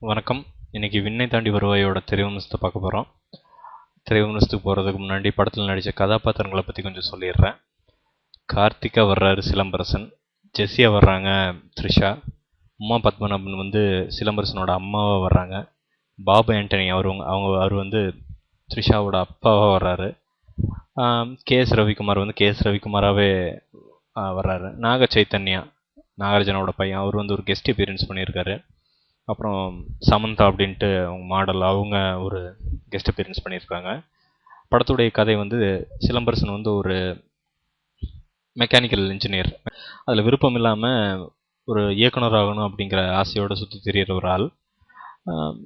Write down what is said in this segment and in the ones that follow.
வணக்கம். இன்னைக்கு விண்ணை தாண்டி வருவாயோட திரைவிமர்சனத்தை பார்க்க போகிறோம். திரைவிமர்சனத்துக்கு போகிறதுக்கு முன்னாடி படத்தில் நடித்த கதாபாத்திரங்களை பற்றி கொஞ்சம் சொல்லிடுறேன். கார்த்திகா வர்றாரு சிலம்பரசன், ஜெஸ்ஸியா வர்றாங்க த்ரிஷா, உமா பத்மநாபன் சிலம்பரசனோட அம்மாவாக வர்றாங்க, பாபு ஆண்டனி அவர் த்ரிஷாவோட அப்பாவாக வர்றாரு, கேஎஸ் ரவிக்குமார் கேஎஸ் ரவிக்குமாராகவே வர்றாரு, நாக சைத்தன்யா நாகார்ஜுனோட பையன் அவர் ஒரு கெஸ்ட் அப்பியரன்ஸ் பண்ணியிருக்காரு. அப்புறம் சமந்தா அப்படின்ட்டு அவங்க மாடல், அவங்க ஒரு கெஸ்ட் அப்பியரன்ஸ் பண்ணியிருக்காங்க. படத்துடைய கதை சிலம்பரசன் ஒரு மெக்கானிக்கல் இன்ஜினியர், அதில் விருப்பம் இல்லாமல் ஒரு இயக்குனர் ஆகணும் அப்படிங்கிற ஆசையோடு சுற்றி திரியிற ஒரு ஆள்.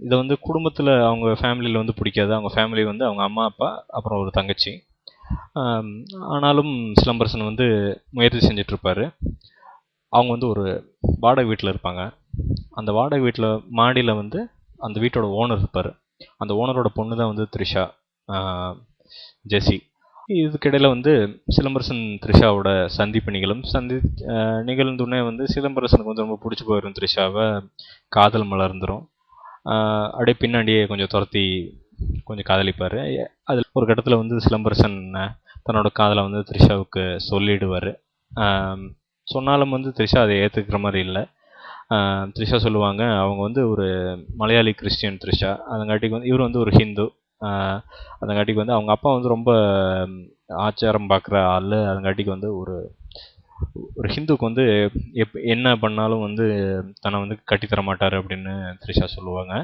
இதை குடும்பத்தில் அவங்க ஃபேமிலியில் பிடிக்காது. அவங்க ஃபேமிலி அவங்க அம்மா அப்பா அப்புறம் ஒரு தங்கச்சி. ஆனாலும் சிலம்பரசன் முயற்சி செஞ்சிட்ருப்பார். அவங்க ஒரு வாடகை வீட்டில் இருப்பாங்க. அந்த வாடகை வீட்டில் மாடியில் அந்த வீட்டோட ஓனர் இருப்பார். அந்த ஓனரோட பொண்ணு தான் த்ரிஷா, ஜெஸ்ஸி. இதுக்கிடையில் சிலம்பரசன் த்ரிஷாவோட சந்திப்பு நிகழ்ந்துன்னே சிலம்பரசனுக்கு ரொம்ப பிடிச்சி போயிடும். த்ரிஷாவை காதல் மலர்ந்துடும். அப்படியே பின்னாடியே கொஞ்சம் துரத்தி கொஞ்சம் காதலிப்பார். அதில் ஒரு கட்டத்தில் சிலம்பரசன் தன்னோட காதலை த்ரிஷாவுக்கு சொல்லிடுவார். சொன்னாலும் த்ரிஷா அதை ஏற்றுக்கிற மாதிரி இல்லை. த்ரிஷா சொல்லுவாங்க, அவங்க ஒரு மலையாளி கிறிஸ்டியன் த்ரிஷா, அதங்காட்டிக்கு இவர் ஒரு ஹிந்து. அதங்காட்டிக்கு அவங்க அப்பா ரொம்ப ஆச்சாரம் பார்க்குற ஆள். அதங்காட்டிக்கு ஒரு ஹிந்துக்கு என்ன பண்ணாலும் தன்னை கட்டித்தர மாட்டார் அப்படின்னு த்ரிஷா சொல்லுவாங்க.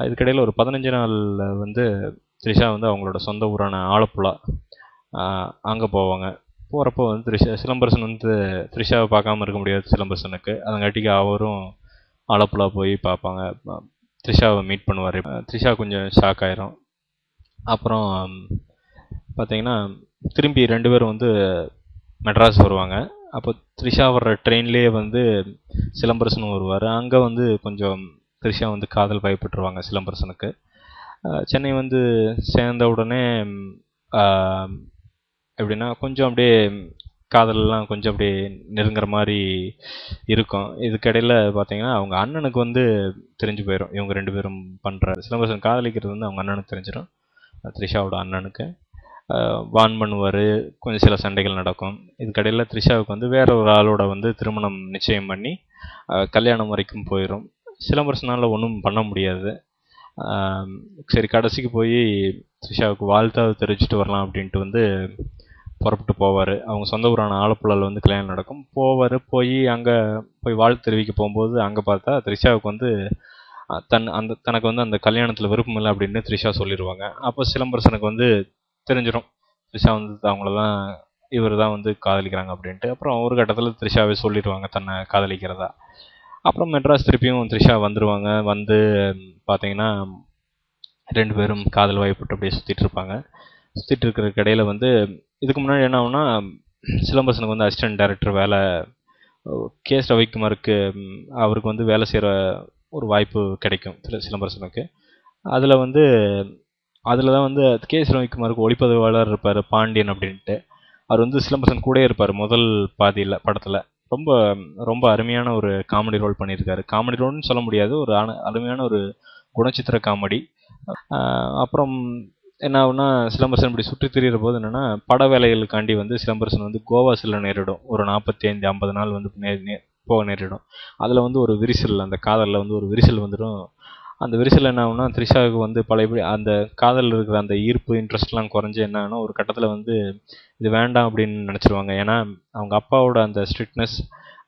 இதுக்கிடையில் ஒரு 15 நாளில் த்ரிஷா அவங்களோட சொந்த ஊரான ஆலப்புழா அங்கே போவாங்க. போகிறப்போ சிலம்பரசன் த்ரிஷாவை பார்க்காம இருக்க முடியாது சிலம்பரசனுக்கு. அதங்காட்டிக்கு அவரும் ஆலப்புழா போய் பார்ப்பாங்க, த்ரிஷாவை மீட் பண்ணுவார். த்ரிஷா கொஞ்சம் ஷாக் ஆயிரும். அப்புறம் பார்த்தீங்கன்னா திரும்பி 2 பேரும் மெட்ராஸ் வருவாங்க. அப்போ த்ரிஷா வர்ற ட்ரெயின்லேயே சிலம்பரசனும் வருவார். அங்கே கொஞ்சம் த்ரிஷா காதல் பயப்பட்டுருவாங்க சிலம்பரசனுக்கு. சென்னை சேர்ந்த உடனே எப்படின்னா கொஞ்சம் அப்படியே காதலெலாம் கொஞ்சம் அப்படியே நெருங்குற மாதிரி இருக்கும். இதுக்கிடையில் பார்த்தீங்கன்னா அவங்க அண்ணனுக்கு தெரிஞ்சு போயிடும் இவங்க 2 பேரும் பண்ணுற சிலம்பரசன் காதலிக்கிறது அவங்க அண்ணனுக்கு தெரிஞ்சிடும். த்ரிஷாவோட அண்ணனுக்கு வான் பண்ணுவார். கொஞ்சம் சில சண்டைகள் நடக்கும். இதுக்கடையில் த்ரிஷாவுக்கு வேற ஒரு ஆளோட திருமணம் நிச்சயம் பண்ணி கல்யாணம் வரைக்கும் போயிடும். சிலம்பரசனால் ஒன்றும் பண்ண முடியாது. சரி, கடைசிக்கு போய் த்ரிஷாவுக்கு வாழ்த்தாவது தெரிவிச்சுட்டு வரலாம் அப்படின்ட்டு புறப்பட்டு போவார். அவங்க சொந்த ஊரான ஆலப்புழாவில் கல்யாணம் நடக்கும். போய் அங்கே போய் வாழ்த்து தெரிவிக்க போகும்போது அங்கே பார்த்தா த்ரிஷாவுக்கு தனக்கு அந்த கல்யாணத்தில் விருப்பம் இல்லை அப்படின்னு த்ரிஷா சொல்லிடுவாங்க. அப்போ சிலம்பரசனுக்கு தெரிஞ்சிடும் த்ரிஷா அவங்கள தான் இவர் தான் காதலிக்கிறாங்க அப்படின்ட்டு. அப்புறம் ஒரு கட்டத்தில் த்ரிஷாவே சொல்லிடுவாங்க தன்னை காதலிக்கிறதா. அப்புறம் மெட்ராஸ் திருப்பியும் த்ரிஷா வந்துடுவாங்க. பார்த்தீங்கன்னா 2 பேரும் காதல் வாய்ப்பட்டு அப்படியே சுற்றிட்டு இருப்பாங்க. சுற்றிட்டு இருக்கிற கடையில் இதுக்கு முன்னாடி என்ன ஆகுனா, சிலம்பரசனுக்கு அசிஸ்டன்ட் டைரக்டர் வேலை கேஎஸ் ரவிக்குமாருக்கு அவருக்கு வேலை செய்கிற ஒரு வாய்ப்பு கிடைக்கும் சிலம்பரசனுக்கு. அதில் அதில் தான் கேஎஸ் ரவிக்குமாருக்கு ஒளிப்பதிவாளர் இருப்பார் பாண்டியன் அப்படின்ட்டு. அவர் சிலம்பரசன் கூட இருப்பார் முதல் பாதியில் படத்தில். ரொம்ப ரொம்ப அருமையான ஒரு காமெடி ரோல் பண்ணியிருக்காரு. காமெடி ரோல்னு சொல்ல முடியாது, ஒரு அருமையான ஒரு குணச்சித்திர காமெடி. அப்புறம் என்ன ஆகுனா, சிலம்பரசன் இப்படி சுற்றி திரிகிற போது என்னென்னா, பட வேலைகளுக்காண்டி சிலம்பரசன் கோவா செல்ல நேரிடும். ஒரு 45-50 நாள் போக நேரிடும். அதில் ஒரு விரிசல், அந்த காதலில் ஒரு விரிசல் வந்துடும். அந்த விரிசல் என்ன ஆகுனா, த்ரிஷாவுக்கு பழையபடி அந்த காதலில் இருக்கிற அந்த ஈர்ப்பு இன்ட்ரெஸ்ட்லாம் குறைஞ்சி என்ன ஆகுனா, ஒரு கட்டத்தில் இது வேண்டாம் அப்படின்னு நினச்சிருவாங்க. ஏன்னா அவங்க அப்பாவோட அந்த ஸ்ட்ரிக்ட்னஸ்,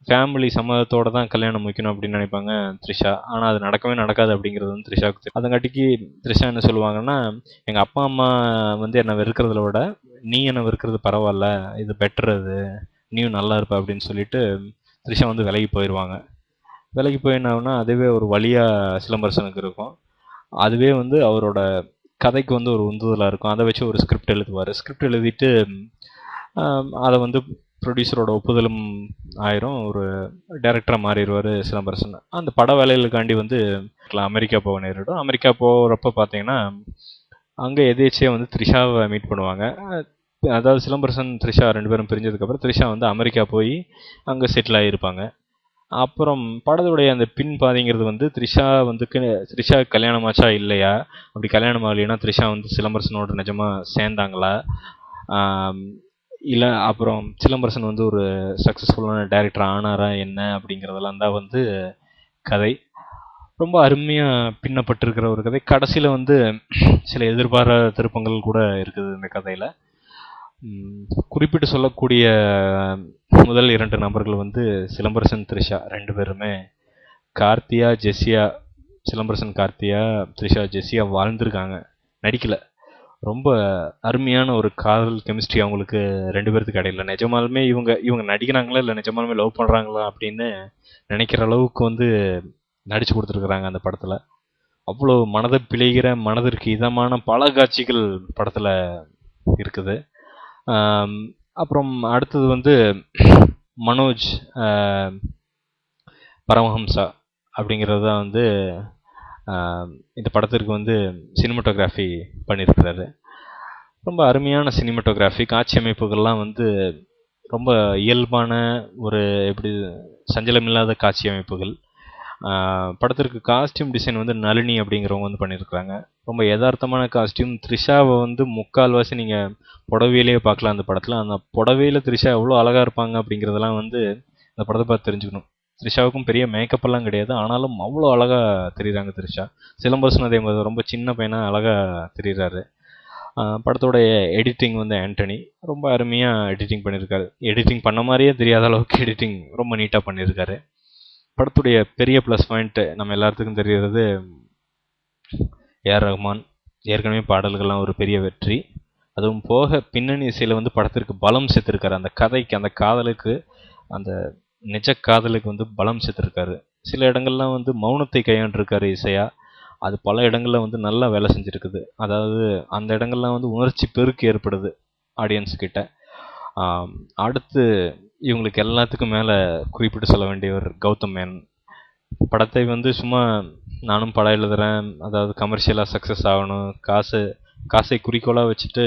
ஃபேமிலி சம்மதத்தோடு தான் கல்யாணம் முடிக்கணும் அப்படின்னு நினைப்பாங்க த்ரிஷா. ஆனால் அது நடக்கவே நடக்காது அப்படிங்கிறது த்ரிஷாவுக்கு தெரியும். அதங்காட்டிக்கு த்ரிஷா என்ன சொல்லுவாங்கன்னா, எங்கள் அப்பா அம்மா என்னை வெறுக்கிறத விட நீ என்னை வெறுக்கிறது பரவாயில்ல, இது பெட்டர், அது நீயும் நல்லா இருப்ப அப்படின்னு சொல்லிட்டு த்ரிஷா விலகி போயிடுவாங்க. விலகி போய் என்ன ஆகுனா, அதுவே ஒரு வழியாக சிலம்பரசனுக்கு இருக்கும். அதுவே அவரோட கதைக்கு ஒரு உந்துதலாக இருக்கும். அதை வச்சு ஒரு ஸ்கிரிப்ட் எழுதுவார். ஸ்கிரிப்ட் எழுதிட்டு அதை ப்ரொடியூசரோட ஒப்புதலும் ஆயிரும். ஒரு டைரக்டராக மாறிடுவார் சிலம்பரசன். அந்த பட வேலைகளுக்காண்டி அமெரிக்கா போக நேரிடும். அமெரிக்கா போகிறப்ப பார்த்தீங்கன்னா அங்கே எதேச்சியாக த்ரிஷாவை மீட் பண்ணுவாங்க. அதாவது சிலம்பரசன் த்ரிஷா 2 பேரும் பிரிஞ்சதுக்கப்புறம் த்ரிஷா அமெரிக்கா போய் அங்கே செட்டில் ஆகியிருப்பாங்க. அப்புறம் படத்துடைய அந்த பின் பாதிங்கிறது வந்து த்ரிஷா கல்யாணம் ஆச்சா இல்லையா, அப்படி கல்யாணம் ஆகலைன்னா த்ரிஷா வந்து சிலம்பரசனோட நிஜமா சேர்ந்தாங்களா, இல்லை அப்புறம் சிலம்பரசன் வந்து ஒரு சக்ஸஸ்ஃபுல்லான டைரக்டர் ஆனாரா என்ன அப்படிங்கிறதெல்லாம் தான் வந்து கதை. ரொம்ப அருமையாக பின்னப்பட்டிருக்கிற ஒரு கதை. கடைசியில் வந்து சில எதிர்பாராத திருப்பங்கள் கூட இருக்குது இந்த கதையில். குறிப்பிட்டு சொல்லக்கூடிய முதல் 2 நபர்கள் வந்து சிலம்பரசன் த்ரிஷா 2 பேருமே கார்த்தியா ஜெஸ்ஸியா, சிலம்பரசன் கார்த்தியா, த்ரிஷா ஜெஸ்ஸியா வாழ்ந்திருக்காங்க, நடிக்கல. ரொம்ப அருமையான ஒரு காதல் கெமிஸ்ட்ரி அவங்களுக்கு 2 பேர்த்துக்கு இடையில. நிஜமாலுமே இவங்க நடிக்கிறாங்களா இல்லை நிஜமாலுமே லவ் பண்ணுறாங்களா அப்படின்னு நினைக்கிற அளவுக்கு வந்து நடிச்சு கொடுத்துருக்குறாங்க அந்த படத்தில். அவ்வளோ மனதை பிழைகிற, மனதிற்கு இதமான பல காட்சிகள் படத்தில் இருக்குது. அப்புறம் அடுத்தது வந்து மனோஜ் பரமஹம்சா அப்படிங்கிறது தான் வந்து இந்த படத்திற்கு வந்து சினிமாட்டோகிராஃபி பண்ணியிருக்கிறாரு. ரொம்ப அருமையான சினிமாட்டோகிராஃபி, காட்சி அமைப்புகள்லாம் வந்து ரொம்ப இயல்பான ஒரு எப்படி சஞ்சலமில்லாத காட்சி அமைப்புகள். படத்திற்கு காஸ்டியூம் டிசைன் வந்து நளினி அப்படிங்கிறவங்க வந்து பண்ணியிருக்கிறாங்க. ரொம்ப யதார்த்தமான காஸ்டியூம். த்ரிஷாவை வந்து முக்கால்வாசி நீங்கள் புடவையிலேயே பார்க்கலாம் அந்த படத்தில். அந்த புடவையில் த்ரிஷா எவ்வளோ அழகாக இருப்பாங்க அப்படிங்கிறதெல்லாம் வந்து இந்த படத்தை பார்த்து தெரிஞ்சுக்கணும். த்ரிஷாவுக்கும் பெரிய மேக்கப் எல்லாம் கிடையாது, ஆனாலும் அவ்வளோ அழகாக தெரியுறாங்க த்ரிஷா. சிலம்பரசன் அதே மாதிரி ரொம்ப சின்ன பையனாக அழகாக தெரியுறாரு. படத்தோடைய எடிட்டிங் வந்து ஆண்டனி ரொம்ப அருமையாக எடிட்டிங் பண்ணியிருக்காரு. எடிட்டிங் பண்ண மாதிரியே தெரியாத அளவுக்கு எடிட்டிங் ரொம்ப நீட்டாக பண்ணியிருக்காரு. படத்துடைய பெரிய ப்ளஸ் பாயிண்ட் நம்ம எல்லாத்துக்கும் தெரிகிறது, ஏஆர் ரஹ்மான். ஏற்கனவே பாடல்கள்லாம் ஒரு பெரிய வெற்றி. அதுவும் போக பின்னணி இசையில் வந்து படத்திற்கு பலம் சேர்த்துருக்காரு. அந்த கதைக்கு, அந்த காதலுக்கு, அந்த நிஜ காதலுக்கு வந்து பலம் சேர்த்துருக்காரு. சில இடங்கள்லாம் வந்து மௌனத்தை கையாண்டிருக்காரு இசையா. அது பல இடங்களில் வந்து நல்லா வேலை செஞ்சுருக்குது. அதாவது அந்த இடங்கள்லாம் வந்து உணர்ச்சி பெருக்கு ஏற்படுது ஆடியன்ஸ் கிட்ட. அடுத்து இவங்களுக்கு எல்லாத்துக்கும் மேலே குறிப்பிட்டு சொல்ல வேண்டியவர் கௌதம் மேனன். படத்தை வந்து சும்மா நானும் படம் எழுதுகிறேன், அதாவது கமர்ஷியலாக சக்ஸஸ் ஆகணும், காசை குறிக்கோளாக வச்சுட்டு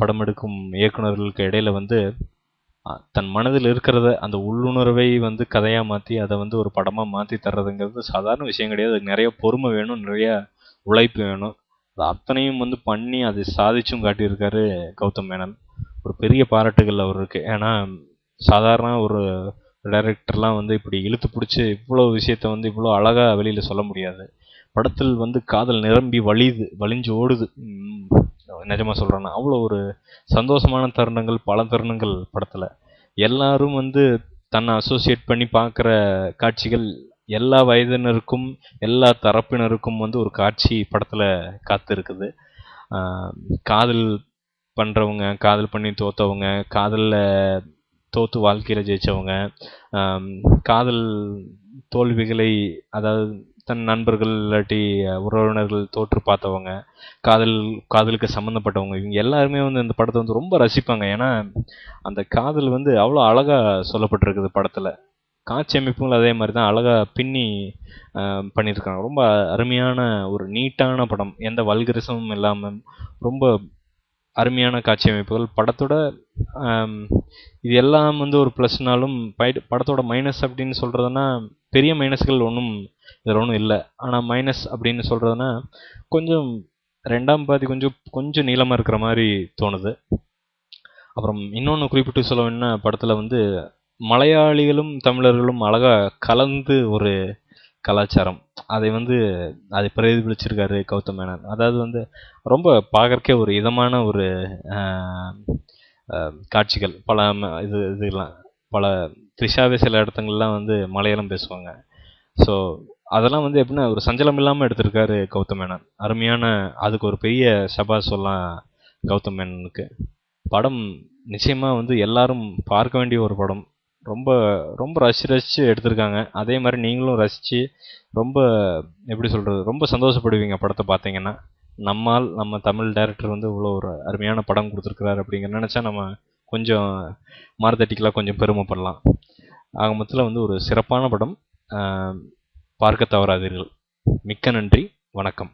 படம் எடுக்கும் இயக்குநர்களுக்கு இடையில வந்து தன் மனதில் இருக்கிறத, அந்த உள்ளுணர்வை வந்து கதையாக மாற்றி அதை வந்து ஒரு படமாக மாற்றி தர்றதுங்கிறது சாதாரண விஷயம் கிடையாது. அதுக்கு நிறைய பொறுமை வேணும், நிறைய உழைப்பு வேணும். அது அத்தனையும் வந்து பண்ணி அதை சாதிச்சும் காட்டியிருக்காரு கௌதம் மேனன். ஒரு பெரிய பாராட்டுகள் அவருக்கு. ஏன்னா சாதாரண ஒரு டைரக்டர்லாம் வந்து இப்படி இழுத்து பிடிச்சி இவ்வளோ விஷயத்த வந்து இவ்வளோ அழகாக வெளியில் சொல்ல முடியாது. படத்தில் வந்து காதல் நிரம்பி வழிஞ்சு ஓடுது. நிஜமாக சொல்கிறேன்னா அவ்வளோ ஒரு சந்தோஷமான தருணங்கள், பல தருணங்கள் படத்தில். எல்லாரும் வந்து தன்னை அசோசியேட் பண்ணி பார்க்குற காட்சிகள், எல்லா வயதினருக்கும் எல்லா தரப்பினருக்கும் வந்து ஒரு காட்சி படத்தில் காத்து இருக்குது. காதல் பண்ணுறவங்க, காதல் பண்ணி தோற்றவங்க, காதலில் தோற்று வாழ்க்கையில் ஜெயித்தவங்க, காதல் தோல்விகளை, அதாவது தன் நண்பர்கள் இல்லாட்டி உறவினர்கள் தோற்று பார்த்தவங்க, காதலுக்கு சம்மந்தப்பட்டவங்க, இவங்க எல்லாருமே வந்து இந்த படத்தை வந்து ரொம்ப ரசிப்பாங்க. ஏன்னா அந்த காதல் வந்து அவ்வளோ அழகாக சொல்லப்பட்டிருக்குது படத்தில். காட்சி அமைப்புகள் அதே மாதிரி தான் அழகாக பின்னி பண்ணியிருக்காங்க. ரொம்ப அருமையான ஒரு நீட்டான படம், எந்த வல்கரிசமும் இல்லாமல் ரொம்ப அருமையான காட்சி அமைப்புகள். படத்தோட இது எல்லாம் வந்து ஒரு ப்ளஸ்னாலும் படத்தோட மைனஸ் அப்படின்னு சொல்கிறதுனா பெரிய மைனஸ்கள் ஒன்றும் இதில் ஒன்றும் இல்லை. ஆனால் மைனஸ் அப்படின்னு சொல்கிறதுனா கொஞ்சம் 2ஆம் பாதி கொஞ்சம் நீளமாக இருக்கிற மாதிரி தோணுது. அப்புறம் இன்னொன்று குறிப்பிட்டு சொல்ல வேணும்னா, படத்தில் வந்து மலையாளிகளும் தமிழர்களும் அழகாக கலந்து ஒரு கலாச்சாரம், அதை பிரதிபலிச்சிருக்காரு கௌதம் மேனன். அதாவது வந்து ரொம்ப பார்க்கறக்கே ஒரு இதமான ஒரு காட்சிகள். இதெல்லாம் பல த்ரிஷாவே சில இடத்துங்கள்லாம் வந்து மலையாளம் பேசுவாங்க. ஸோ அதெல்லாம் வந்து எப்படின்னா ஒரு சஞ்சலம் இல்லாமல் எடுத்திருக்காரு கௌதம் மேனன். அருமையான, அதுக்கு ஒரு பெரிய சபாஷ் சொல்லலாம் கௌதம் மேனனுக்கு. படம் நிச்சயமாக வந்து எல்லாரும் பார்க்க வேண்டிய ஒரு படம். ரொம்ப ரொம்ப ரசித்து எடுத்திருக்காங்க. அதே மாதிரி நீங்களும் ரசித்து ரொம்ப எப்படி சொல்கிறது, ரொம்ப சந்தோஷப்படுவீங்க படத்தை பார்த்தீங்கன்னா. நம்ம தமிழ் டைரக்டர் வந்து இவ்வளோ ஒரு அருமையான படம் கொடுத்துருக்குறாரு அப்படிங்கிற நினச்சா நம்ம கொஞ்சம் மார்த்தட்டிக்கலாக கொஞ்சம் பெருமைப்படலாம். ஆக மொத்தத்தில் வந்து ஒரு சிறப்பான படம், பார்க்க தவறாதீர்கள். மிக்க நன்றி, வணக்கம்.